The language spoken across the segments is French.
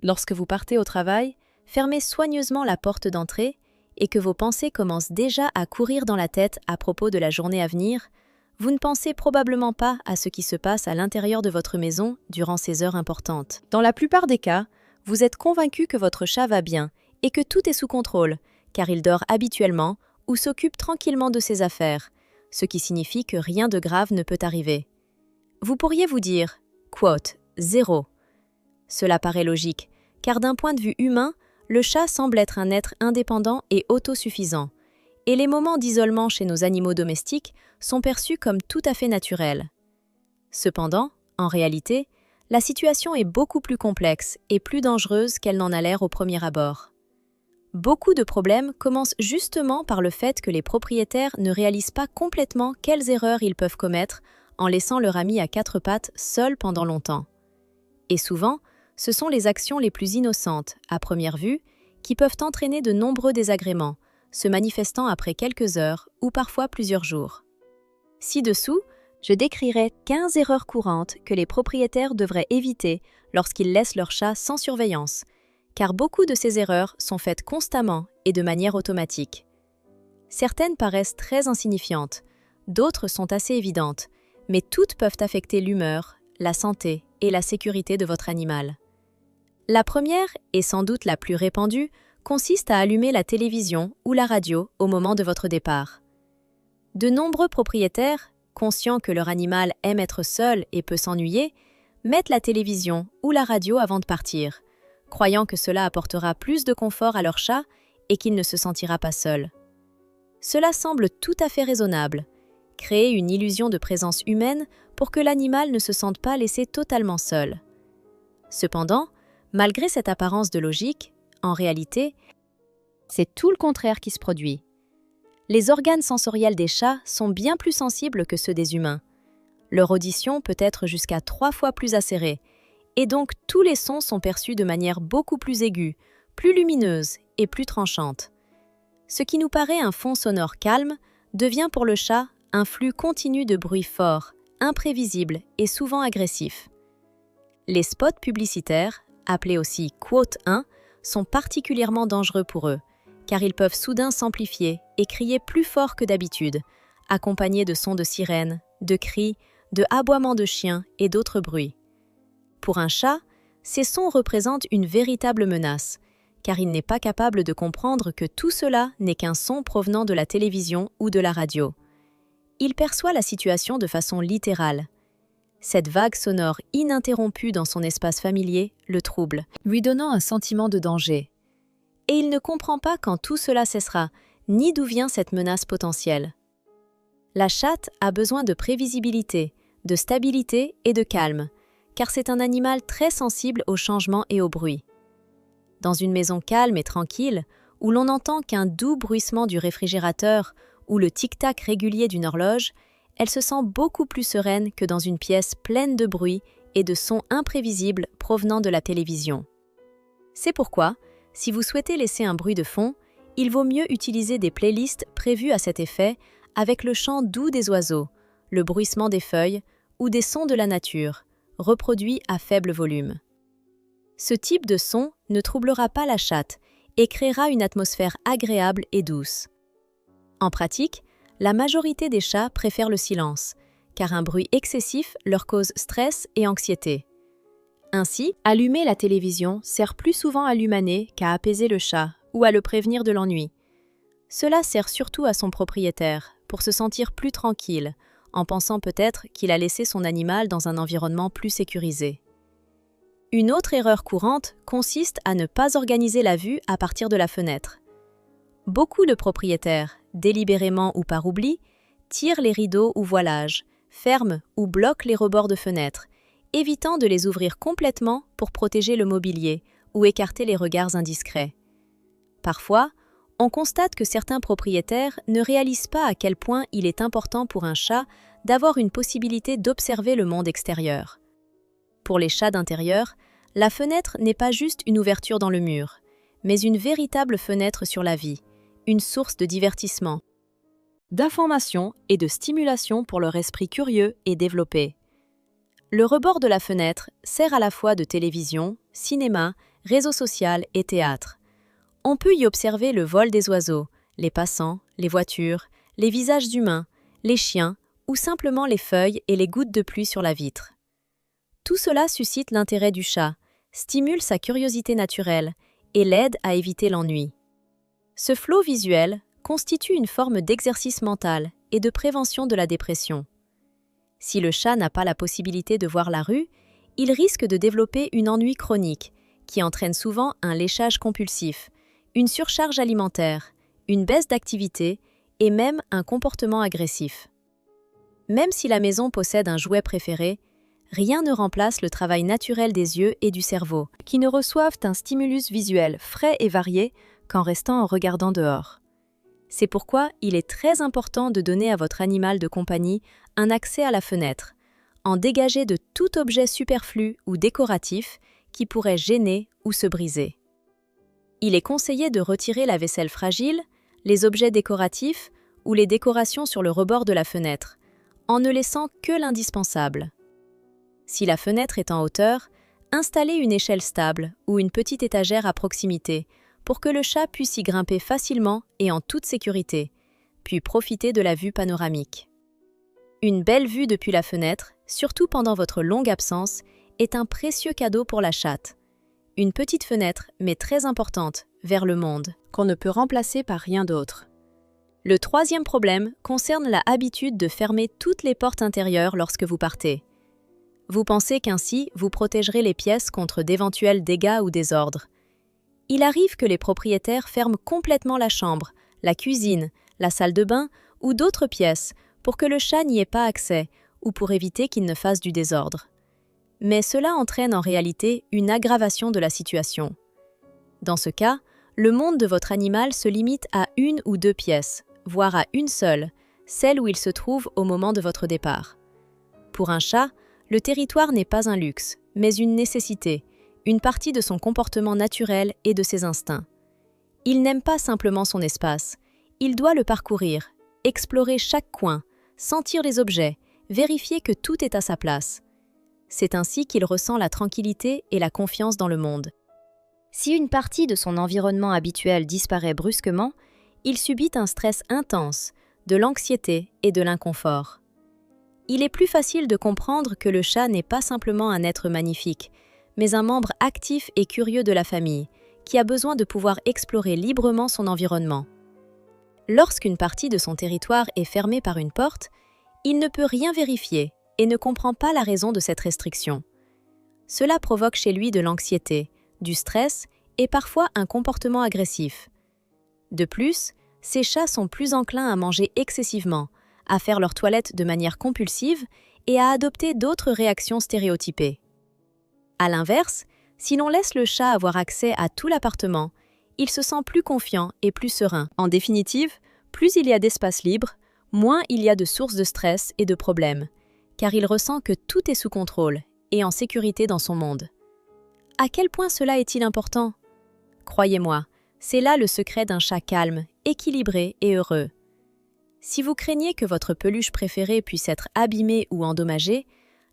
Lorsque vous partez au travail, fermez soigneusement la porte d'entrée et que vos pensées commencent déjà à courir dans la tête à propos de la journée à venir, vous ne pensez probablement pas à ce qui se passe à l'intérieur de votre maison durant ces heures importantes. Dans la plupart des cas, vous êtes convaincu que votre chat va bien et que tout est sous contrôle, car il dort habituellement ou s'occupe tranquillement de ses affaires, ce qui signifie que rien de grave ne peut arriver. Vous pourriez vous dire, quote, 0. Cela paraît logique, car d'un point de vue humain, le chat semble être un être indépendant et autosuffisant, et les moments d'isolement chez nos animaux domestiques sont perçus comme tout à fait naturels. Cependant, en réalité, la situation est beaucoup plus complexe et plus dangereuse qu'elle n'en a l'air au premier abord. Beaucoup de problèmes commencent justement par le fait que les propriétaires ne réalisent pas complètement quelles erreurs ils peuvent commettre en laissant leur ami à quatre pattes seul pendant longtemps. Et souvent, ce sont les actions les plus innocentes, à première vue, qui peuvent entraîner de nombreux désagréments, se manifestant après quelques heures ou parfois plusieurs jours. Ci-dessous, je décrirai 15 erreurs courantes que les propriétaires devraient éviter lorsqu'ils laissent leur chat sans surveillance, car beaucoup de ces erreurs sont faites constamment et de manière automatique. Certaines paraissent très insignifiantes, d'autres sont assez évidentes, mais toutes peuvent affecter l'humeur, la santé et la sécurité de votre animal. La première, et sans doute la plus répandue, consiste à allumer la télévision ou la radio au moment de votre départ. De nombreux propriétaires, conscients que leur animal aime être seul et peut s'ennuyer, mettent la télévision ou la radio avant de partir, croyant que cela apportera plus de confort à leur chat et qu'il ne se sentira pas seul. Cela semble tout à fait raisonnable, créer une illusion de présence humaine pour que l'animal ne se sente pas laissé totalement seul. Cependant, malgré cette apparence de logique, en réalité, c'est tout le contraire qui se produit. Les organes sensoriels des chats sont bien plus sensibles que ceux des humains. Leur audition peut être jusqu'à 3 fois plus acérée, et donc tous les sons sont perçus de manière beaucoup plus aiguë, plus lumineuse et plus tranchante. Ce qui nous paraît un fond sonore calme devient pour le chat un flux continu de bruits forts, imprévisibles et souvent agressifs. Les spots publicitaires, appelés aussi « quote 1 », sont particulièrement dangereux pour eux, car ils peuvent soudain s'amplifier et crier plus fort que d'habitude, accompagnés de sons de sirènes, de cris, de aboiements de chiens et d'autres bruits. Pour un chat, ces sons représentent une véritable menace, car il n'est pas capable de comprendre que tout cela n'est qu'un son provenant de la télévision ou de la radio. Il perçoit la situation de façon littérale. Cette vague sonore ininterrompue dans son espace familier le trouble, lui donnant un sentiment de danger. Et il ne comprend pas quand tout cela cessera, ni d'où vient cette menace potentielle. La chatte a besoin de prévisibilité, de stabilité et de calme, car c'est un animal très sensible aux changements et au bruit. Dans une maison calme et tranquille, où l'on n'entend qu'un doux bruissement du réfrigérateur ou le tic-tac régulier d'une horloge, elle se sent beaucoup plus sereine que dans une pièce pleine de bruit et de sons imprévisibles provenant de la télévision. C'est pourquoi, si vous souhaitez laisser un bruit de fond, il vaut mieux utiliser des playlists prévues à cet effet avec le chant doux des oiseaux, le bruissement des feuilles ou des sons de la nature, reproduits à faible volume. Ce type de son ne troublera pas la chatte et créera une atmosphère agréable et douce. En pratique, la majorité des chats préfèrent le silence, car un bruit excessif leur cause stress et anxiété. Ainsi, allumer la télévision sert plus souvent à l'humaner qu'à apaiser le chat ou à le prévenir de l'ennui. Cela sert surtout à son propriétaire, pour se sentir plus tranquille, en pensant peut-être qu'il a laissé son animal dans un environnement plus sécurisé. Une autre erreur courante consiste à ne pas organiser la vue à partir de la fenêtre. Beaucoup de propriétaires, délibérément ou par oubli, tirent les rideaux ou voilages, ferment ou bloquent les rebords de fenêtres, évitant de les ouvrir complètement pour protéger le mobilier ou écarter les regards indiscrets. Parfois, on constate que certains propriétaires ne réalisent pas à quel point il est important pour un chat d'avoir une possibilité d'observer le monde extérieur. Pour les chats d'intérieur, la fenêtre n'est pas juste une ouverture dans le mur, mais une véritable fenêtre sur la vie, une source de divertissement, d'information et de stimulation pour leur esprit curieux et développé. Le rebord de la fenêtre sert à la fois de télévision, cinéma, réseau social et théâtre. On peut y observer le vol des oiseaux, les passants, les voitures, les visages humains, les chiens ou simplement les feuilles et les gouttes de pluie sur la vitre. Tout cela suscite l'intérêt du chat, stimule sa curiosité naturelle et l'aide à éviter l'ennui. Ce flot visuel constitue une forme d'exercice mental et de prévention de la dépression. Si le chat n'a pas la possibilité de voir la rue, il risque de développer une ennui chronique qui entraîne souvent un léchage compulsif, une surcharge alimentaire, une baisse d'activité et même un comportement agressif. Même si la maison possède un jouet préféré, rien ne remplace le travail naturel des yeux et du cerveau, qui ne reçoivent un stimulus visuel frais et varié qu'en restant en regardant dehors. C'est pourquoi il est très important de donner à votre animal de compagnie un accès à la fenêtre, en dégager de tout objet superflu ou décoratif qui pourrait gêner ou se briser. Il est conseillé de retirer la vaisselle fragile, les objets décoratifs ou les décorations sur le rebord de la fenêtre, en ne laissant que l'indispensable. Si la fenêtre est en hauteur, installez une échelle stable ou une petite étagère à proximité pour que le chat puisse y grimper facilement et en toute sécurité, puis profiter de la vue panoramique. Une belle vue depuis la fenêtre, surtout pendant votre longue absence, est un précieux cadeau pour la chatte. Une petite fenêtre, mais très importante, vers le monde, qu'on ne peut remplacer par rien d'autre. Le troisième problème concerne la habitude de fermer toutes les portes intérieures lorsque vous partez. Vous pensez qu'ainsi, vous protégerez les pièces contre d'éventuels dégâts ou désordres. Il arrive que les propriétaires ferment complètement la chambre, la cuisine, la salle de bain ou d'autres pièces pour que le chat n'y ait pas accès ou pour éviter qu'il ne fasse du désordre. Mais cela entraîne en réalité une aggravation de la situation. Dans ce cas, le monde de votre animal se limite à une ou deux pièces, voire à une seule, celle où il se trouve au moment de votre départ. Pour un chat, le territoire n'est pas un luxe, mais une nécessité, une partie de son comportement naturel et de ses instincts. Il n'aime pas simplement son espace, il doit le parcourir, explorer chaque coin, sentir les objets, vérifier que tout est à sa place. C'est ainsi qu'il ressent la tranquillité et la confiance dans le monde. Si une partie de son environnement habituel disparaît brusquement, il subit un stress intense, de l'anxiété et de l'inconfort. Il est plus facile de comprendre que le chat n'est pas simplement un être magnifique, mais un membre actif et curieux de la famille, qui a besoin de pouvoir explorer librement son environnement. Lorsqu'une partie de son territoire est fermée par une porte, il ne peut rien vérifier et ne comprend pas la raison de cette restriction. Cela provoque chez lui de l'anxiété, du stress et parfois un comportement agressif. De plus, ces chats sont plus enclins à manger excessivement, à faire leur toilette de manière compulsive et à adopter d'autres réactions stéréotypées. À l'inverse, si l'on laisse le chat avoir accès à tout l'appartement, il se sent plus confiant et plus serein. En définitive, plus il y a d'espace libre, moins il y a de sources de stress et de problèmes, car il ressent que tout est sous contrôle et en sécurité dans son monde. À quel point cela est-il important ? Croyez-moi, c'est là le secret d'un chat calme, équilibré et heureux. Si vous craignez que votre peluche préférée puisse être abîmée ou endommagée,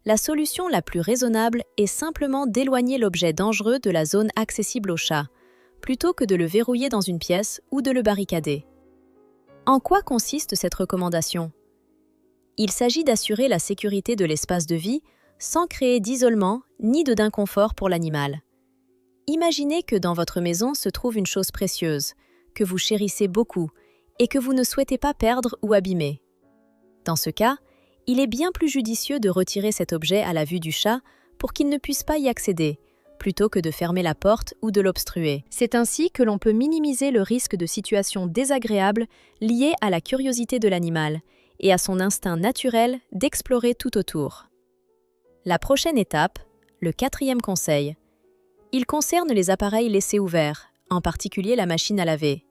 la solution la plus raisonnable est simplement d'éloigner l'objet dangereux de la zone accessible au chat, plutôt que de le verrouiller dans une pièce ou de le barricader. En quoi consiste cette recommandation ? Il s'agit d'assurer la sécurité de l'espace de vie sans créer d'isolement ni d'inconfort pour l'animal. Imaginez que dans votre maison se trouve une chose précieuse, que vous chérissez beaucoup et que vous ne souhaitez pas perdre ou abîmer. Dans ce cas, il est bien plus judicieux de retirer cet objet à la vue du chat pour qu'il ne puisse pas y accéder, plutôt que de fermer la porte ou de l'obstruer. C'est ainsi que l'on peut minimiser le risque de situations désagréables liées à la curiosité de l'animal et à son instinct naturel d'explorer tout autour. La prochaine étape, le quatrième conseil, il concerne les appareils laissés ouverts, en particulier la machine à laver.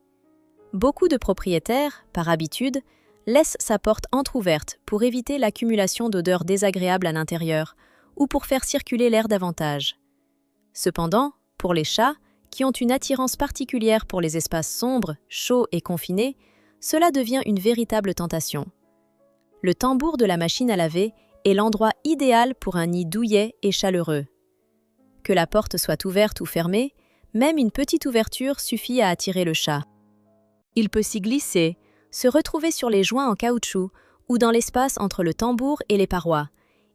Beaucoup de propriétaires, par habitude, laissent sa porte entrouverte pour éviter l'accumulation d'odeurs désagréables à l'intérieur ou pour faire circuler l'air davantage. Cependant, pour les chats, qui ont une attirance particulière pour les espaces sombres, chauds et confinés, cela devient une véritable tentation. Le tambour de la machine à laver est l'endroit idéal pour un nid douillet et chaleureux. Que la porte soit ouverte ou fermée, Même une petite ouverture suffit à attirer le chat. Il peut s'y glisser, se retrouver sur les joints en caoutchouc ou dans l'espace entre le tambour et les parois,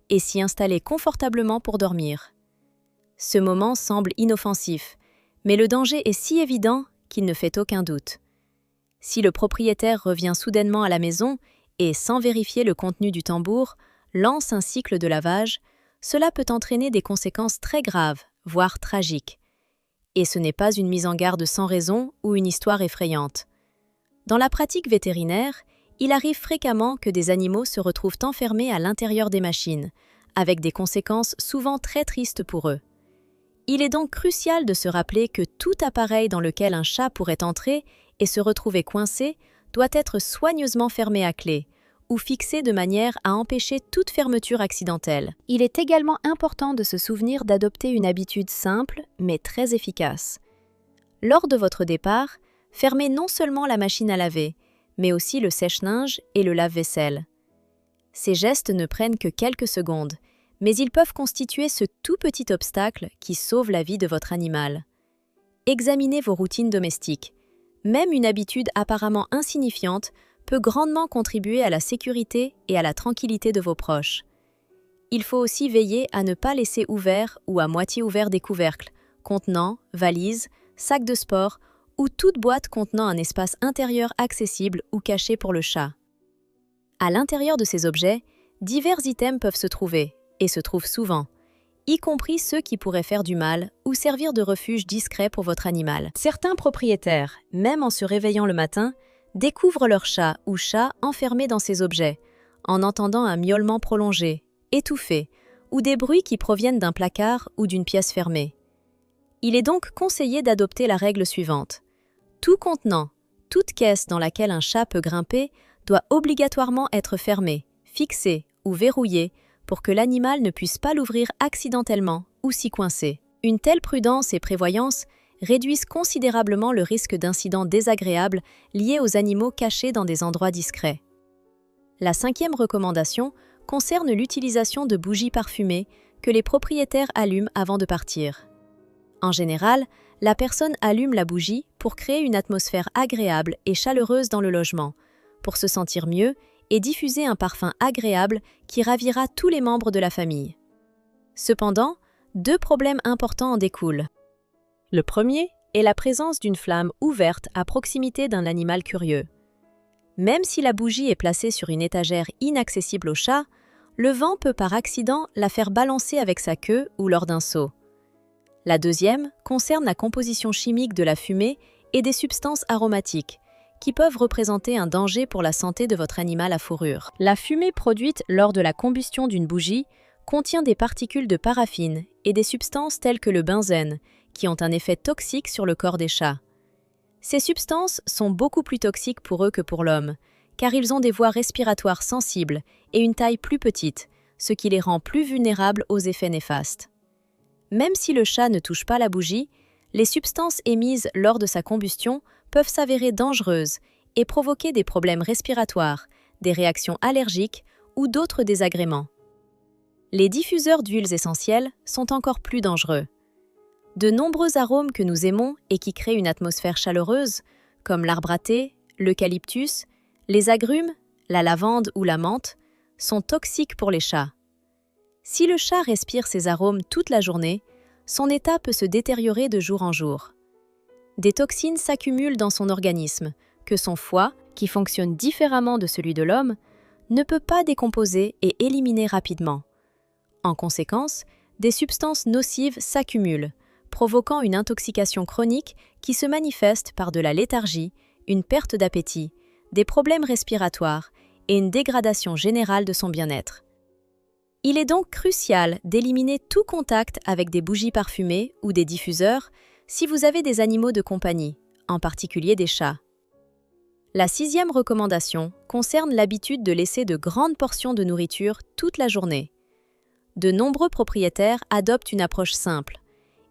et s'y installer confortablement pour dormir. Ce moment semble inoffensif, mais le danger est si évident qu'il ne fait aucun doute. Si le propriétaire revient soudainement à la maison et, sans vérifier le contenu du tambour, lance un cycle de lavage, cela peut entraîner des conséquences très graves, voire tragiques. Et ce n'est pas une mise en garde sans raison ou une histoire effrayante. Dans la pratique vétérinaire, il arrive fréquemment que des animaux se retrouvent enfermés à l'intérieur des machines, avec des conséquences souvent très tristes pour eux. Il est donc crucial de se rappeler que tout appareil dans lequel un chat pourrait entrer et se retrouver coincé doit être soigneusement fermé à clé ou fixé de manière à empêcher toute fermeture accidentelle. Il est également important de se souvenir d'adopter une habitude simple mais très efficace. Lors de votre départ, fermez non seulement la machine à laver, mais aussi le sèche-linge et le lave-vaisselle. Ces gestes ne prennent que quelques secondes, mais ils peuvent constituer ce tout petit obstacle qui sauve la vie de votre animal. Examinez vos routines domestiques. Même une habitude apparemment insignifiante peut grandement contribuer à la sécurité et à la tranquillité de vos proches. Il faut aussi veiller à ne pas laisser ouverts ou à moitié ouverts des couvercles, contenants, valises, sacs de sport ou toute boîte contenant un espace intérieur accessible ou caché pour le chat. À l'intérieur de ces objets, divers items peuvent se trouver, et se trouvent souvent, y compris ceux qui pourraient faire du mal ou servir de refuge discret pour votre animal. Certains propriétaires, même en se réveillant le matin, découvrent leur chat ou chat enfermé dans ces objets, en entendant un miaulement prolongé, étouffé, ou des bruits qui proviennent d'un placard ou d'une pièce fermée. Il est donc conseillé d'adopter la règle suivante. Tout contenant, toute caisse dans laquelle un chat peut grimper doit obligatoirement être fermé, fixé ou verrouillé pour que l'animal ne puisse pas l'ouvrir accidentellement ou s'y coincer. Une telle prudence et prévoyance réduisent considérablement le risque d'incidents désagréables liés aux animaux cachés dans des endroits discrets. La 5e recommandation concerne l'utilisation de bougies parfumées que les propriétaires allument avant de partir. En général, la personne allume la bougie pour créer une atmosphère agréable et chaleureuse dans le logement, pour se sentir mieux et diffuser un parfum agréable qui ravira tous les membres de la famille. Cependant, 2 problèmes importants en découlent. Le premier est la présence d'une flamme ouverte à proximité d'un animal curieux. Même si la bougie est placée sur une étagère inaccessible au chat, le vent peut par accident la faire balancer avec sa queue ou lors d'un saut. La deuxième concerne la composition chimique de la fumée et des substances aromatiques, qui peuvent représenter un danger pour la santé de votre animal à fourrure. La fumée produite lors de la combustion d'une bougie contient des particules de paraffine et des substances telles que le benzène, qui ont un effet toxique sur le corps des chats. Ces substances sont beaucoup plus toxiques pour eux que pour l'homme, car ils ont des voies respiratoires sensibles et une taille plus petite, ce qui les rend plus vulnérables aux effets néfastes. Même si le chat ne touche pas la bougie, les substances émises lors de sa combustion peuvent s'avérer dangereuses et provoquer des problèmes respiratoires, des réactions allergiques ou d'autres désagréments. Les diffuseurs d'huiles essentielles sont encore plus dangereux. De nombreux arômes que nous aimons et qui créent une atmosphère chaleureuse, comme l'arbre à thé, l'eucalyptus, les agrumes, la lavande ou la menthe, sont toxiques pour les chats. Si le chat respire ces arômes toute la journée, son état peut se détériorer de jour en jour. Des toxines s'accumulent dans son organisme, que son foie, qui fonctionne différemment de celui de l'homme, ne peut pas décomposer et éliminer rapidement. En conséquence, des substances nocives s'accumulent, provoquant une intoxication chronique qui se manifeste par de la léthargie, une perte d'appétit, des problèmes respiratoires et une dégradation générale de son bien-être. Il est donc crucial d'éliminer tout contact avec des bougies parfumées ou des diffuseurs si vous avez des animaux de compagnie, en particulier des chats. La 6e recommandation concerne l'habitude de laisser de grandes portions de nourriture toute la journée. De nombreux propriétaires adoptent une approche simple.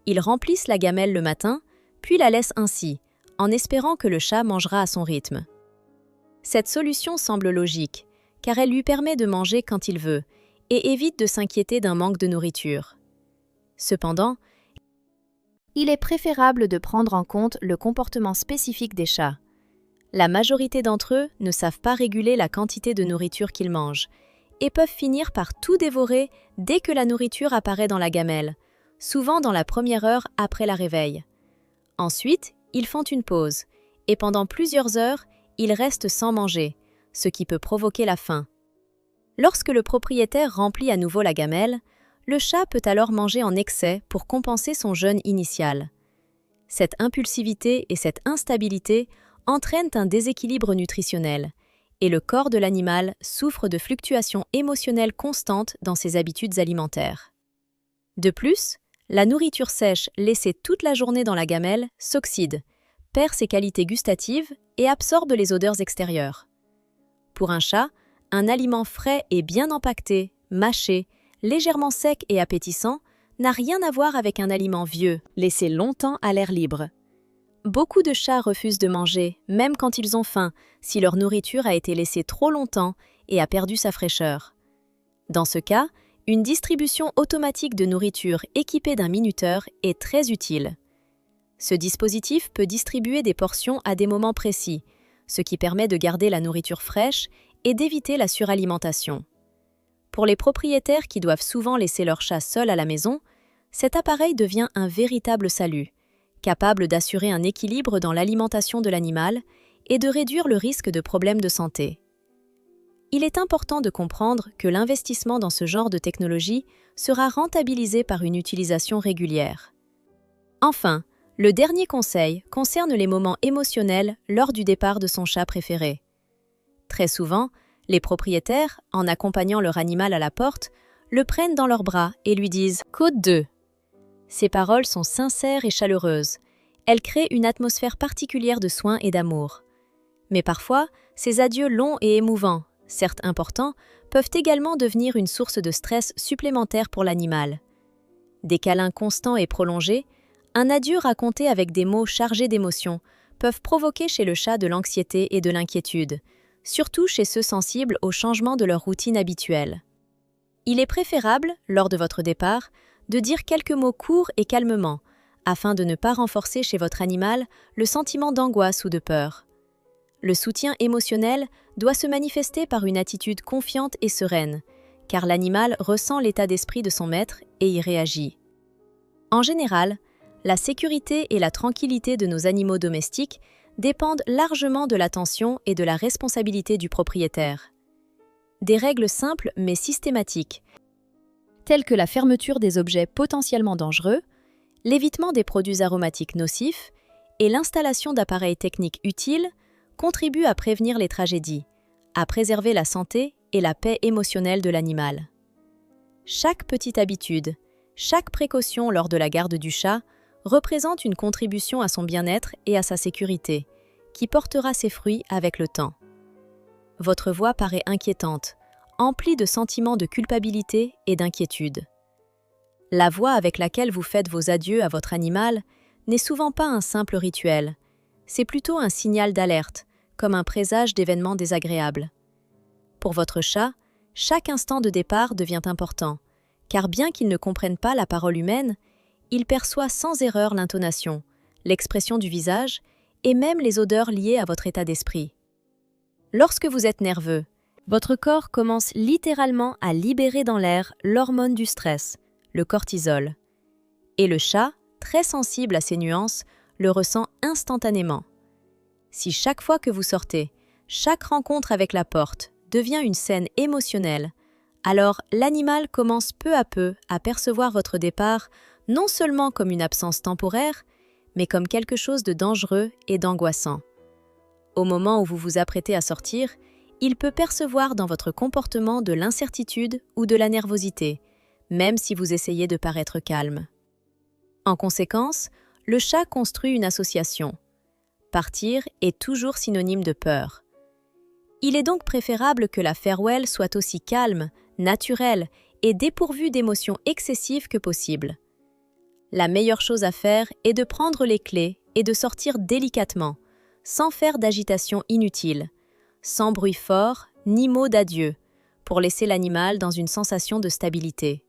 Ils remplissent la gamelle le matin, puis la laissent ainsi, en espérant que le chat mangera à son rythme. Cette solution semble logique, car elle lui permet de manger quand il veut, et évite de s'inquiéter d'un manque de nourriture. Cependant, Il est préférable de prendre en compte le comportement spécifique des chats. La majorité d'entre eux ne savent pas réguler la quantité de nourriture qu'ils mangent et peuvent finir par tout dévorer dès que la nourriture apparaît dans la gamelle, souvent dans la première heure après la réveil. Ensuite, ils font une pause et pendant plusieurs heures, ils restent sans manger, ce qui peut provoquer la faim. Lorsque le propriétaire remplit à nouveau la gamelle, le chat peut alors manger en excès pour compenser son jeûne initial. Cette impulsivité et cette instabilité entraînent un déséquilibre nutritionnel, et le corps de l'animal souffre de fluctuations émotionnelles constantes dans ses habitudes alimentaires. De plus, la nourriture sèche laissée toute la journée dans la gamelle s'oxyde, perd ses qualités gustatives et absorbe les odeurs extérieures. Pour un chat, un aliment frais et bien empaqueté, mâché, légèrement sec et appétissant n'a rien à voir avec un aliment vieux, laissé longtemps à l'air libre. Beaucoup de chats refusent de manger, même quand ils ont faim, si leur nourriture a été laissée trop longtemps et a perdu sa fraîcheur. Dans ce cas, une distribution automatique de nourriture équipée d'un minuteur est très utile. Ce dispositif peut distribuer des portions à des moments précis, ce qui permet de garder la nourriture fraîche et d'éviter la suralimentation. Pour les propriétaires qui doivent souvent laisser leur chat seul à la maison, cet appareil devient un véritable salut, capable d'assurer un équilibre dans l'alimentation de l'animal et de réduire le risque de problèmes de santé. Il est important de comprendre que l'investissement dans ce genre de technologie sera rentabilisé par une utilisation régulière. Enfin, le dernier conseil concerne les moments émotionnels lors du départ de son chat préféré. Très souvent, les propriétaires, en accompagnant leur animal à la porte, le prennent dans leurs bras et lui disent « Côte 2 ». Ces paroles sont sincères et chaleureuses. Elles créent une atmosphère particulière de soins et d'amour. Mais parfois, ces adieux longs et émouvants, certes importants, peuvent également devenir une source de stress supplémentaire pour l'animal. Des câlins constants et prolongés, un adieu raconté avec des mots chargés d'émotions peuvent provoquer chez le chat de l'anxiété et de l'inquiétude, surtout chez ceux sensibles au changement de leur routine habituelle. Il est préférable, lors de votre départ, de dire quelques mots courts et calmement, afin de ne pas renforcer chez votre animal le sentiment d'angoisse ou de peur. Le soutien émotionnel doit se manifester par une attitude confiante et sereine, car l'animal ressent l'état d'esprit de son maître et y réagit. En général, la sécurité et la tranquillité de nos animaux domestiques dépendent largement de l'attention et de la responsabilité du propriétaire. Des règles simples mais systématiques, telles que la fermeture des objets potentiellement dangereux, l'évitement des produits aromatiques nocifs et l'installation d'appareils techniques utiles, contribuent à prévenir les tragédies, à préserver la santé et la paix émotionnelle de l'animal. Chaque petite habitude, chaque précaution lors de la garde du chat représente une contribution à son bien-être et à sa sécurité, qui portera ses fruits avec le temps. Votre voix paraît inquiétante, emplie de sentiments de culpabilité et d'inquiétude. La voix avec laquelle vous faites vos adieux à votre animal n'est souvent pas un simple rituel, c'est plutôt un signal d'alerte, comme un présage d'événements désagréables. Pour votre chat, chaque instant de départ devient important, car bien qu'il ne comprenne pas la parole humaine, il perçoit sans erreur l'intonation, l'expression du visage et même les odeurs liées à votre état d'esprit. Lorsque vous êtes nerveux, votre corps commence littéralement à libérer dans l'air l'hormone du stress, le cortisol. Et le chat, très sensible à ces nuances, le ressent instantanément. Si chaque fois que vous sortez, chaque rencontre avec la porte devient une scène émotionnelle, alors l'animal commence peu à peu à percevoir votre départ non seulement comme une absence temporaire, mais comme quelque chose de dangereux et d'angoissant. Au moment où vous vous apprêtez à sortir, il peut percevoir dans votre comportement de l'incertitude ou de la nervosité, même si vous essayez de paraître calme. En conséquence, le chat construit une association. Partir est toujours synonyme de peur. Il est donc préférable que la farewell soit aussi calme, naturelle et dépourvue d'émotions excessives que possible. La meilleure chose à faire est de prendre les clés et de sortir délicatement, sans faire d'agitation inutile, sans bruit fort ni mots d'adieu, pour laisser l'animal dans une sensation de stabilité.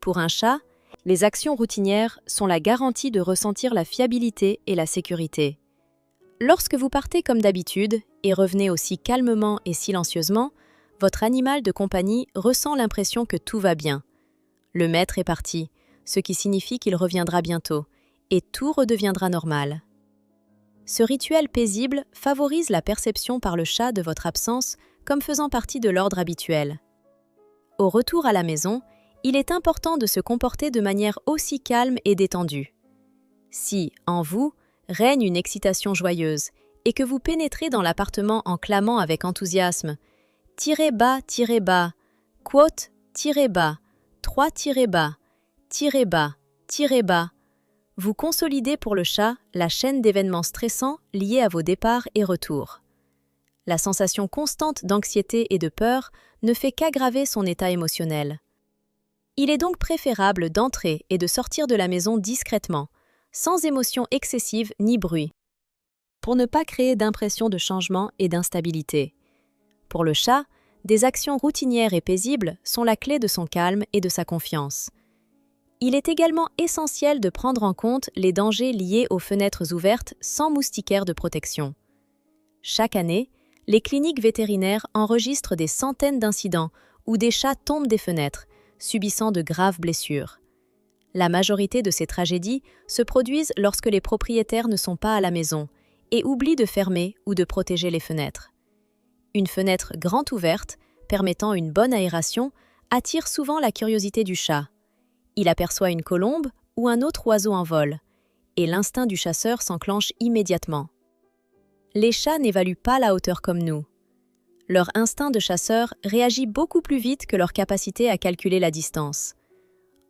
Pour un chat, Les actions routinières sont la garantie de ressentir la fiabilité et la sécurité. Lorsque vous partez comme d'habitude et revenez aussi calmement et silencieusement, votre animal de compagnie ressent l'impression que tout va bien. Le maître est parti, ce qui signifie qu'il reviendra bientôt, et tout redeviendra normal. Ce rituel paisible favorise la perception par le chat de votre absence comme faisant partie de l'ordre habituel. Au retour à la maison, il est important de se comporter de manière aussi calme et détendue. Si, en vous, règne une excitation joyeuse et que vous pénétrez dans l'appartement en clamant avec enthousiasme « tirez bas, quote, tirez bas, 3 tirez bas, tirez bas, tirez bas », vous consolidez pour le chat la chaîne d'événements stressants liés à vos départs et retours. La sensation constante d'anxiété et de peur ne fait qu'aggraver son état émotionnel. Il est donc préférable d'entrer et de sortir de la maison discrètement, sans émotion excessive ni bruit, pour ne pas créer d'impression de changement et d'instabilité. Pour le chat, des actions routinières et paisibles sont la clé de son calme et de sa confiance. Il est également essentiel de prendre en compte les dangers liés aux fenêtres ouvertes sans moustiquaires de protection. Chaque année, les cliniques vétérinaires enregistrent des centaines d'incidents où des chats tombent des fenêtres, subissant de graves blessures. La majorité de ces tragédies se produisent lorsque les propriétaires ne sont pas à la maison et oublient de fermer ou de protéger les fenêtres. Une fenêtre grande ouverte, permettant une bonne aération, attire souvent la curiosité du chat. Il aperçoit une colombe ou un autre oiseau en vol, et l'instinct du chasseur s'enclenche immédiatement. Les chats n'évaluent pas la hauteur comme nous. Leur instinct de chasseur réagit beaucoup plus vite que leur capacité à calculer la distance.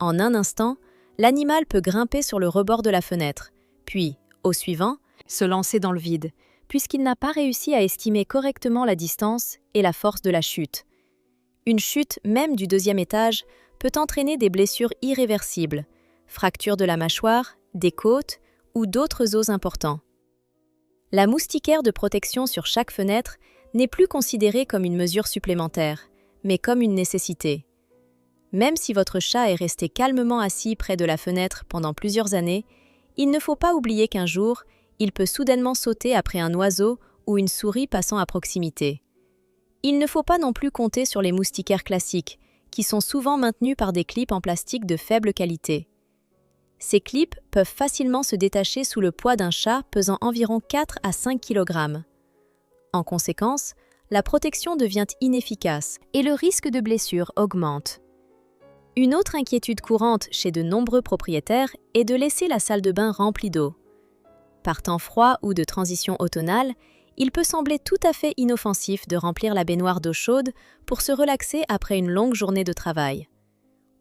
En un instant, l'animal peut grimper sur le rebord de la fenêtre, puis, au suivant, se lancer dans le vide, puisqu'il n'a pas réussi à estimer correctement la distance et la force de la chute. Une chute, même du 2e étage, peut entraîner des blessures irréversibles, fractures de la mâchoire, des côtes ou d'autres os importants. La moustiquaire de protection sur chaque fenêtre n'est plus considérée comme une mesure supplémentaire, mais comme une nécessité. Même si votre chat est resté calmement assis près de la fenêtre pendant plusieurs années, il ne faut pas oublier qu'un jour, il peut soudainement sauter après un oiseau ou une souris passant à proximité. Il ne faut pas non plus compter sur les moustiquaires classiques, qui sont souvent maintenus par des clips en plastique de faible qualité. Ces clips peuvent facilement se détacher sous le poids d'un chat pesant environ 4 à 5 kg. En conséquence, la protection devient inefficace et le risque de blessure augmente. Une autre inquiétude courante chez de nombreux propriétaires est de laisser la salle de bain remplie d'eau. Par temps froid ou de transition automnale, il peut sembler tout à fait inoffensif de remplir la baignoire d'eau chaude pour se relaxer après une longue journée de travail.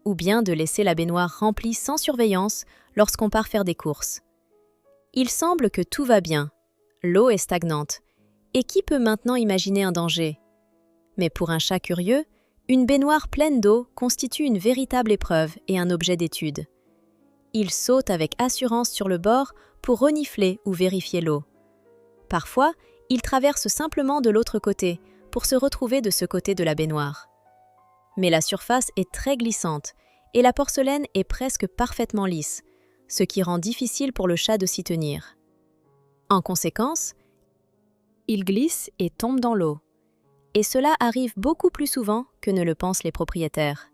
Ou bien de laisser la baignoire remplie sans surveillance lorsqu'on part faire des courses. Il semble que tout va bien. L'eau est stagnante. Et qui peut maintenant imaginer un danger? Mais pour un chat curieux, une baignoire pleine d'eau constitue une véritable épreuve et un objet d'étude. Il saute avec assurance sur le bord pour renifler ou vérifier l'eau. Parfois, il traverse simplement de l'autre côté pour se retrouver de ce côté de la baignoire. Mais la surface est très glissante et la porcelaine est presque parfaitement lisse, ce qui rend difficile pour le chat de s'y tenir. En conséquence, il glisse et tombe dans l'eau. Et cela arrive beaucoup plus souvent que ne le pensent les propriétaires.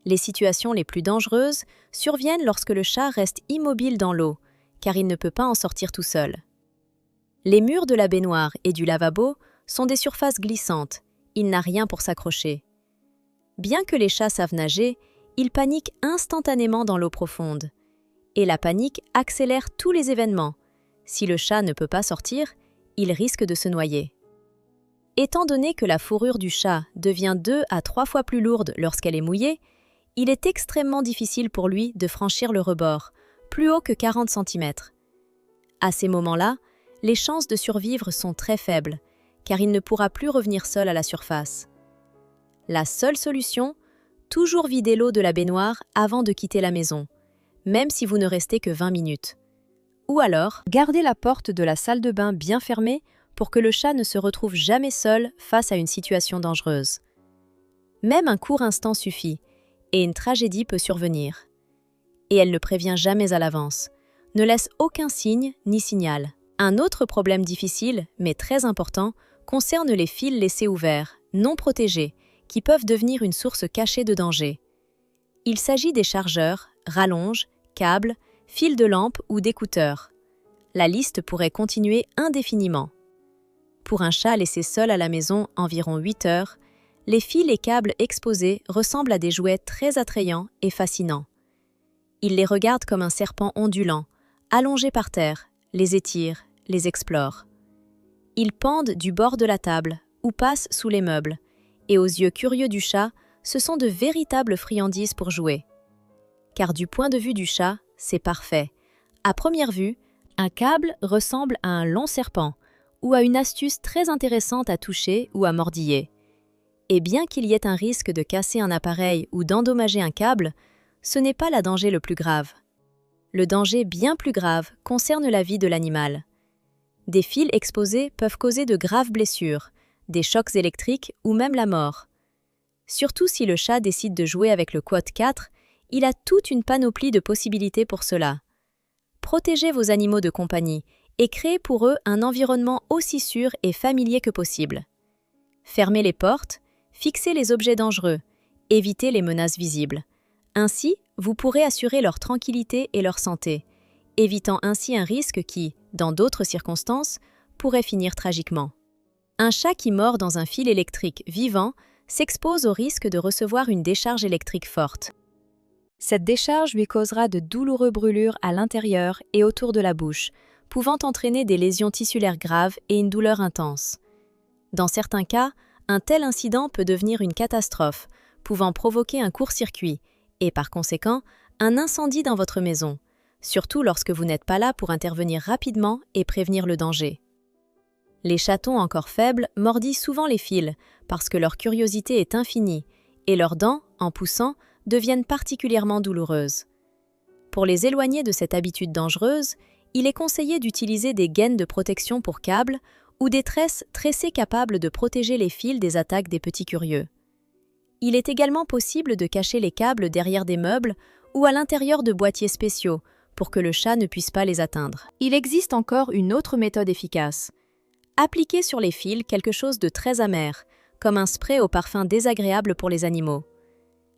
Les situations les plus dangereuses surviennent lorsque le chat reste immobile dans l'eau, car il ne peut pas en sortir tout seul. Les murs de la baignoire et du lavabo sont des surfaces glissantes, il n'a rien pour s'accrocher. Bien que les chats savent nager, ils paniquent instantanément dans l'eau profonde. Et la panique accélère tous les événements. Si le chat ne peut pas sortir, il risque de se noyer. Étant donné que la fourrure du chat devient 2 à 3 fois plus lourde lorsqu'elle est mouillée, il est extrêmement difficile pour lui de franchir le rebord, plus haut que 40 cm. À ces moments-là, les chances de survivre sont très faibles, car il ne pourra plus revenir seul à la surface. La seule solution, toujours vider l'eau de la baignoire avant de quitter la maison, même si vous ne restez que 20 minutes. Ou alors, gardez la porte de la salle de bain bien fermée pour que le chat ne se retrouve jamais seul face à une situation dangereuse. Même un court instant suffit, et une tragédie peut survenir. et elle ne prévient jamais à l'avance, ne laisse aucun signe ni signal. Un autre problème difficile, mais très important, concerne les fils laissés ouverts, non protégés, qui peuvent devenir une source cachée de danger. Il s'agit des chargeurs, rallonges, câbles, fils de lampe ou d'écouteurs. La liste pourrait continuer indéfiniment. Pour un chat laissé seul à la maison environ 8 heures, les fils et câbles exposés ressemblent à des jouets très attrayants et fascinants. Il les regarde comme un serpent ondulant, allongé par terre, les étire, les explore. Ils pendent du bord de la table ou passent sous les meubles, et aux yeux curieux du chat, ce sont de véritables friandises pour jouer. Car du point de vue du chat, c'est parfait. À première vue, un câble ressemble à un long serpent ou à une astuce très intéressante à toucher ou à mordiller. Et bien qu'il y ait un risque de casser un appareil ou d'endommager un câble, ce n'est pas le danger le plus grave. Le danger bien plus grave concerne la vie de l'animal. Des fils exposés peuvent causer de graves blessures, des chocs électriques ou même la mort. Surtout si le chat décide de jouer avec le quad 4, il a toute une panoplie de possibilités pour cela. Protégez vos animaux de compagnie et créez pour eux un environnement aussi sûr et familier que possible. Fermez les portes, fixez les objets dangereux, évitez les menaces visibles. Ainsi, vous pourrez assurer leur tranquillité et leur santé, évitant ainsi un risque qui, dans d'autres circonstances, pourrait finir tragiquement. Un chat qui mord dans un fil électrique vivant s'expose au risque de recevoir une décharge électrique forte. Cette décharge lui causera de douloureuses brûlures à l'intérieur et autour de la bouche, pouvant entraîner des lésions tissulaires graves et une douleur intense. Dans certains cas, un tel incident peut devenir une catastrophe, pouvant provoquer un court-circuit et, par conséquent, un incendie dans votre maison, surtout lorsque vous n'êtes pas là pour intervenir rapidement et prévenir le danger. Les chatons encore faibles mordissent souvent les fils parce que leur curiosité est infinie et leurs dents, en poussant, deviennent particulièrement douloureuses. Pour les éloigner de cette habitude dangereuse, il est conseillé d'utiliser des gaines de protection pour câbles ou des tresses tressées capables de protéger les fils des attaques des petits curieux. Il est également possible de cacher les câbles derrière des meubles ou à l'intérieur de boîtiers spéciaux pour que le chat ne puisse pas les atteindre. Il existe encore une autre méthode efficace. Appliquez sur les fils quelque chose de très amer, comme un spray au parfum désagréable pour les animaux.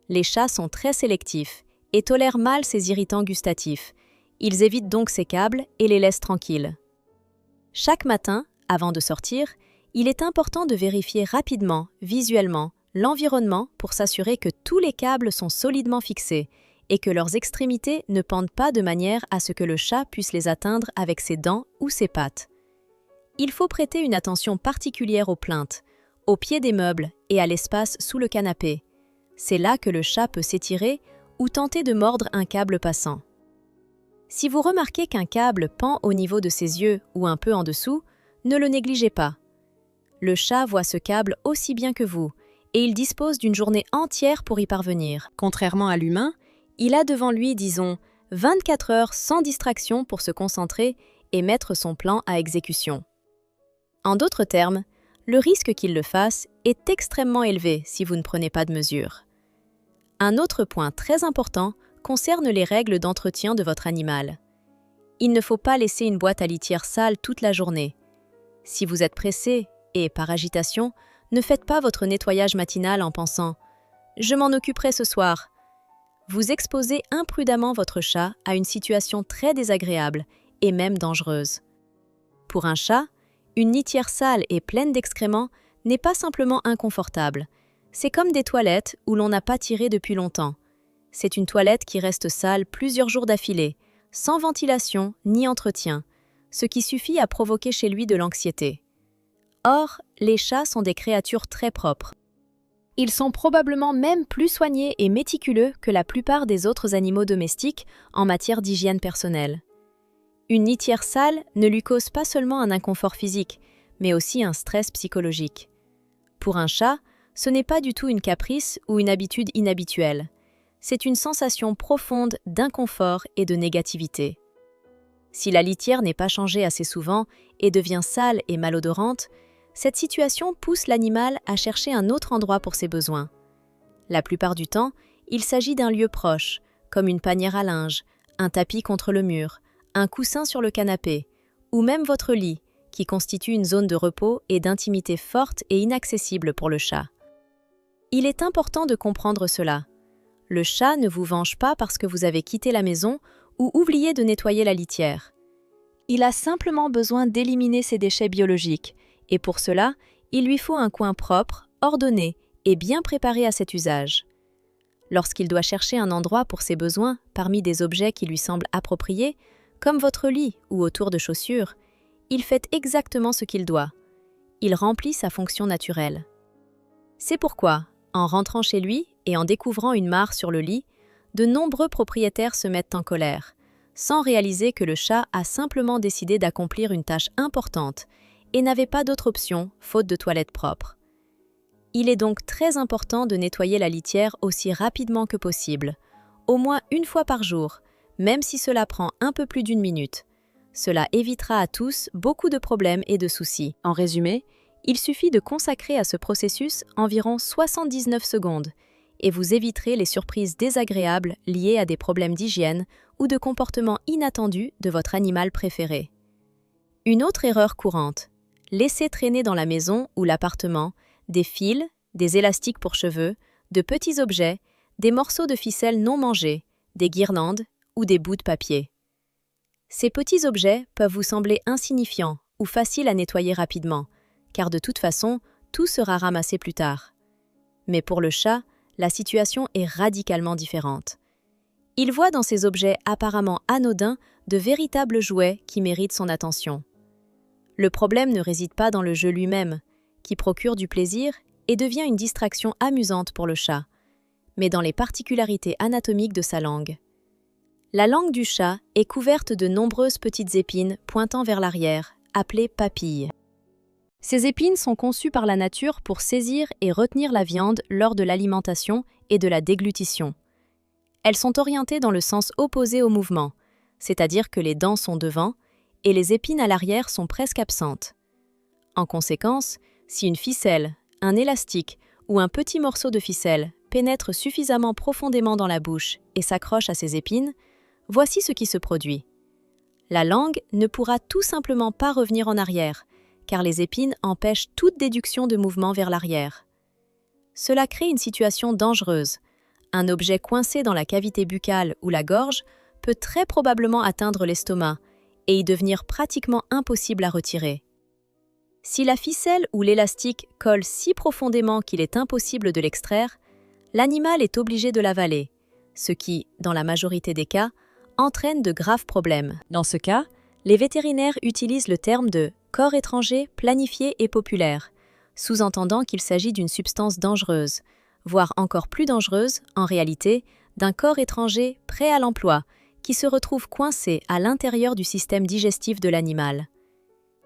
Les chats sont très sélectifs et tolèrent mal ces irritants gustatifs. Ils évitent donc ces câbles et les laissent tranquilles. Chaque matin, avant de sortir, il est important de vérifier rapidement, visuellement, l'environnement pour s'assurer que tous les câbles sont solidement fixés et que leurs extrémités ne pendent pas de manière à ce que le chat puisse les atteindre avec ses dents ou ses pattes. Il faut prêter une attention particulière aux plaintes, au pied des meubles et à l'espace sous le canapé. C'est là que le chat peut s'étirer ou tenter de mordre un câble passant. Si vous remarquez qu'un câble pend au niveau de ses yeux ou un peu en dessous, ne le négligez pas. Le chat voit ce câble aussi bien que vous, et il dispose d'une journée entière pour y parvenir. Contrairement à l'humain, il a devant lui, disons, 24 heures sans distraction pour se concentrer et mettre son plan à exécution. En d'autres termes, le risque qu'il le fasse est extrêmement élevé si vous ne prenez pas de mesures. Un autre point très important concerne les règles d'entretien de votre animal. Il ne faut pas laisser une boîte à litière sale toute la journée. Si vous êtes pressé et, par agitation, ne faites pas votre nettoyage matinal en pensant « Je m'en occuperai ce soir ». Vous exposez imprudemment votre chat à une situation très désagréable et même dangereuse. Pour un chat, une litière sale et pleine d'excréments n'est pas simplement inconfortable. C'est comme des toilettes où l'on n'a pas tiré depuis longtemps. C'est une toilette qui reste sale plusieurs jours d'affilée, sans ventilation ni entretien, ce qui suffit à provoquer chez lui de l'anxiété. Or, les chats sont des créatures très propres. Ils sont probablement même plus soignés et méticuleux que la plupart des autres animaux domestiques en matière d'hygiène personnelle. Une litière sale ne lui cause pas seulement un inconfort physique, mais aussi un stress psychologique. Pour un chat, ce n'est pas du tout une caprice ou une habitude inhabituelle. C'est une sensation profonde d'inconfort et de négativité. Si la litière n'est pas changée assez souvent et devient sale et malodorante, cette situation pousse l'animal à chercher un autre endroit pour ses besoins. La plupart du temps, il s'agit d'un lieu proche, comme une panière à linge, un tapis contre le mur, un coussin sur le canapé, ou même votre lit, qui constitue une zone de repos et d'intimité forte et inaccessible pour le chat. Il est important de comprendre cela. Le chat ne vous venge pas parce que vous avez quitté la maison ou oublié de nettoyer la litière. Il a simplement besoin d'éliminer ses déchets biologiques, et pour cela, il lui faut un coin propre, ordonné et bien préparé à cet usage. Lorsqu'il doit chercher un endroit pour ses besoins parmi des objets qui lui semblent appropriés, comme votre lit ou autour de chaussures, il fait exactement ce qu'il doit. Il remplit sa fonction naturelle. C'est pourquoi, en rentrant chez lui et en découvrant une mare sur le lit, de nombreux propriétaires se mettent en colère, sans réaliser que le chat a simplement décidé d'accomplir une tâche importante et n'avait pas d'autre option, faute de toilettes propres. Il est donc très important de nettoyer la litière aussi rapidement que possible, au moins une fois par jour, même si cela prend un peu plus d'une minute. Cela évitera à tous beaucoup de problèmes et de soucis. En résumé, il suffit de consacrer à ce processus environ 79 secondes et vous éviterez les surprises désagréables liées à des problèmes d'hygiène ou de comportements inattendus de votre animal préféré. Une autre erreur courante: laisser traîner dans la maison ou l'appartement des fils, des élastiques pour cheveux, de petits objets, des morceaux de ficelle non mangés, des guirlandes ou des bouts de papier. Ces petits objets peuvent vous sembler insignifiants ou faciles à nettoyer rapidement, car de toute façon, tout sera ramassé plus tard. Mais pour le chat, la situation est radicalement différente. Il voit dans ces objets apparemment anodins de véritables jouets qui méritent son attention. Le problème ne réside pas dans le jeu lui-même, qui procure du plaisir et devient une distraction amusante pour le chat, mais dans les particularités anatomiques de sa langue. La langue du chat est couverte de nombreuses petites épines pointant vers l'arrière, appelées papilles. Ces épines sont conçues par la nature pour saisir et retenir la viande lors de l'alimentation et de la déglutition. Elles sont orientées dans le sens opposé au mouvement, c'est-à-dire que les dents sont devant et les épines à l'arrière sont presque absentes. En conséquence, si une ficelle, un élastique ou un petit morceau de ficelle pénètre suffisamment profondément dans la bouche et s'accroche à ces épines, voici ce qui se produit. La langue ne pourra tout simplement pas revenir en arrière, car les épines empêchent toute déduction de mouvement vers l'arrière. Cela crée une situation dangereuse. Un objet coincé dans la cavité buccale ou la gorge peut très probablement atteindre l'estomac et y devenir pratiquement impossible à retirer. Si la ficelle ou l'élastique colle si profondément qu'il est impossible de l'extraire, l'animal est obligé de l'avaler, ce qui, dans la majorité des cas, entraîne de graves problèmes. Dans ce cas, les vétérinaires utilisent le terme de « corps étranger planifié et populaire », sous-entendant qu'il s'agit d'une substance dangereuse, voire encore plus dangereuse, en réalité, d'un corps étranger prêt à l'emploi, qui se retrouve coincé à l'intérieur du système digestif de l'animal.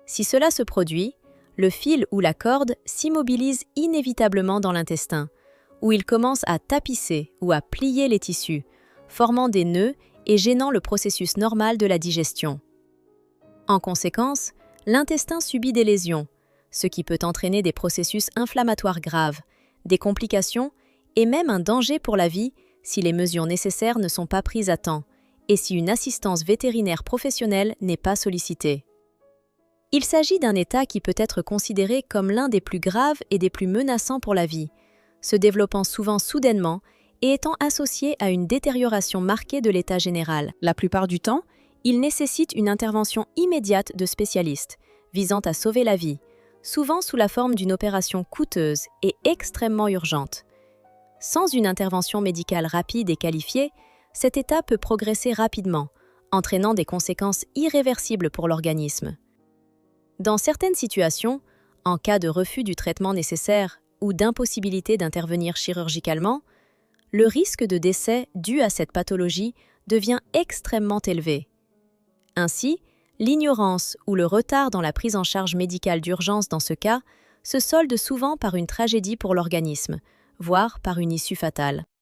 Si cela se produit, le fil ou la corde s'immobilise inévitablement dans l'intestin, où il commence à tapisser ou à plier les tissus, formant des nœuds et gênant le processus normal de la digestion. En conséquence, l'intestin subit des lésions, ce qui peut entraîner des processus inflammatoires graves, des complications et même un danger pour la vie si les mesures nécessaires ne sont pas prises à temps et si une assistance vétérinaire professionnelle n'est pas sollicitée. Il s'agit d'un état qui peut être considéré comme l'un des plus graves et des plus menaçants pour la vie, se développant souvent soudainement et étant associé à une détérioration marquée de l'état général. La plupart du temps, il nécessite une intervention immédiate de spécialistes, visant à sauver la vie, souvent sous la forme d'une opération coûteuse et extrêmement urgente. Sans une intervention médicale rapide et qualifiée, cet état peut progresser rapidement, entraînant des conséquences irréversibles pour l'organisme. Dans certaines situations, en cas de refus du traitement nécessaire ou d'impossibilité d'intervenir chirurgicalement, le risque de décès dû à cette pathologie devient extrêmement élevé. Ainsi, l'ignorance ou le retard dans la prise en charge médicale d'urgence dans ce cas se solde souvent par une tragédie pour l'organisme, voire par une issue fatale.